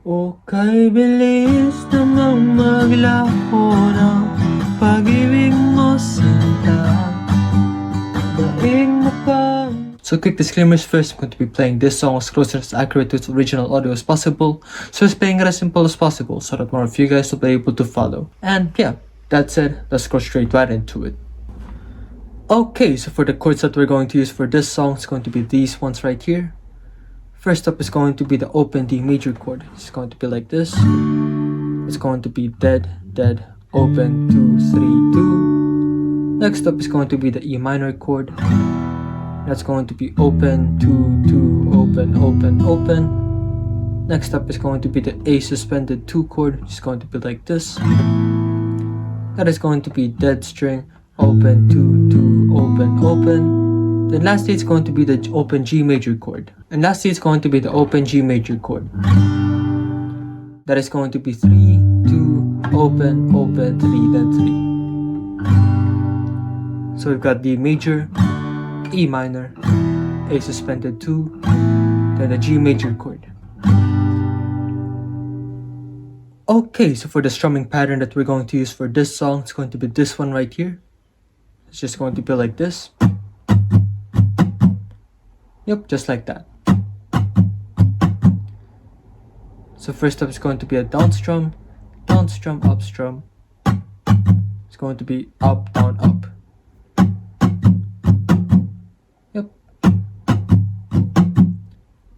O kay bilis namang maglaho ng pag-ibig mo, sinta. Daig mo pa. So quick disclaimers first, I'm going to be playing this song as close and as accurate to its original audio as possible. So it's playing it as simple as possible so that more of you guys will be able to follow. And yeah, that said, let's go straight right into it. Okay, so for the chords that we're going to use for this song, it's going to be these ones right here. First up is going to be the open D major chord. It's going to be like this. It's going to be dead, dead, open, 2, 3, 2. Next up is going to be the E minor chord. That's going to be open, 2, 2, open, open, open. Next up is going to be the A suspended 2 chord. It's going to be like this. That is going to be dead string, open, 2, 2, open, open. Then lastly, it's going to be the open G major chord. And lastly, it's going to be the open G major chord. That is going to be 3, 2, open, open, 3, then 3. So we've got D major, E minor, A suspended 2, then the G major chord. Okay, so for the strumming pattern that we're going to use for this song, it's going to be this one right here. It's just going to be like this. Yep, just like that. So first up is going to be a down strum, up strum. It's going to be up, down, up. Yep.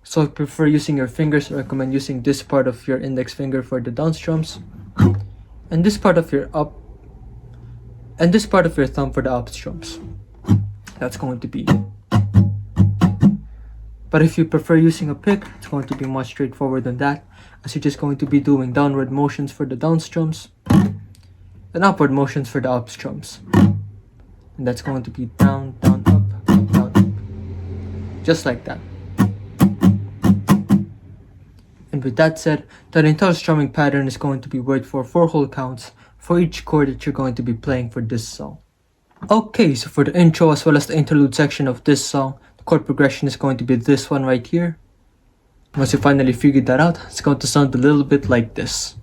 So if you prefer using your fingers, I recommend using this part of your index finger for the down strums, and this part of your up, and this part of your thumb for the up strums. That's going to be. But if you prefer using a pick, it's going to be much straightforward than that, as you're just going to be doing downward motions for the down strums and upward motions for the up strums. And that's going to be down, down, up, down, up. Just like that. And with that said, the entire strumming pattern is going to be worked for 4 whole counts for each chord that you're going to be playing for this song. Okay, so for the intro as well as the interlude section of this song, the chord progression is going to be this one right here. Once you finally figured that out, it's going to sound a little bit like this.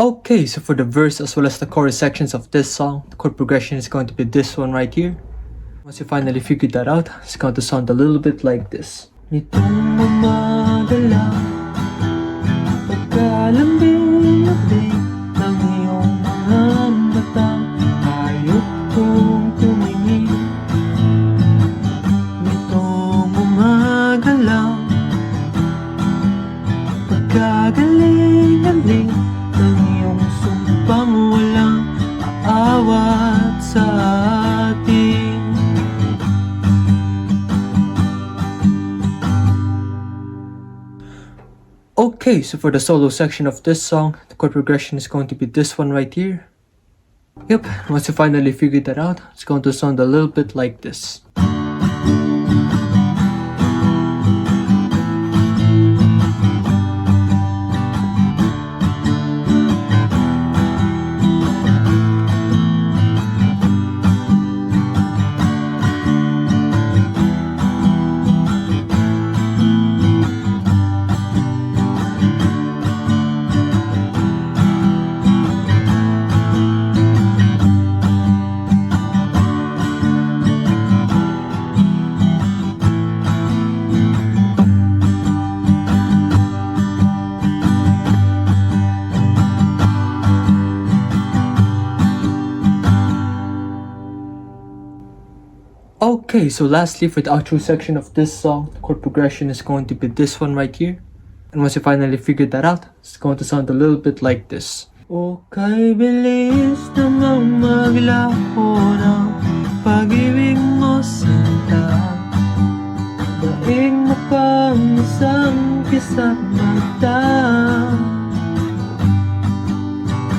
Okay, so for the verse as well as the chorus sections of this song, the chord progression is going to be this one right here. Once you finally figured that out, it's going to sound a little bit like this. Nitong umaga, pagkalambing-lambing ng iyong mga matang, hayop kong tumingin. Nitong umaga lang, pagkagaling-galing ng iyong sumpang walang aawat sa atin. Okay, so for the solo section of this song, the chord progression is going to be this one right here. Yep, once you finally figured that out, it's going to sound a little bit like this. Okay, so lastly for the outro section of this song, the chord progression is going to be this one right here. And once you finally figured that out, it's going to sound a little bit like this. O kay bilis namang maglaho ng pag-ibig mo, sinta. Daig mo pang isang Kisapmata.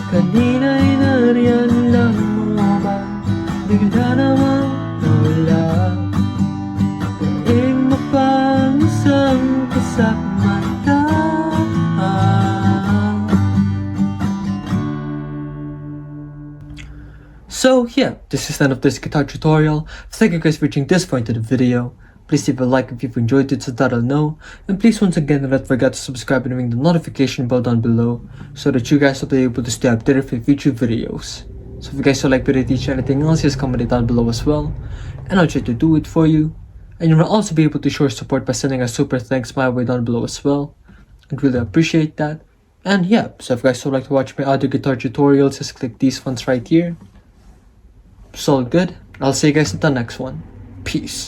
Kanina'y nar'yan lang mo ba, bigla namang nawala. Daig mo pang isang Kisapmata. So yeah, this is the end of this guitar tutorial. Thank you guys for reaching this point of the video. Please leave a like if you've enjoyed it so that I'll know. And please once again do not forget to subscribe and ring the notification bell down below so that you guys will be able to stay updated for future videos. So if you guys would like me to teach anything else, just comment it down below as well. And I'll try to do it for you. And you will also be able to show support by sending a super thanks my way down below as well. I'd really appreciate that. And yeah, so if you guys would like to watch my other guitar tutorials, just click these ones right here. It's all good. I'll see you guys at the next one. Peace.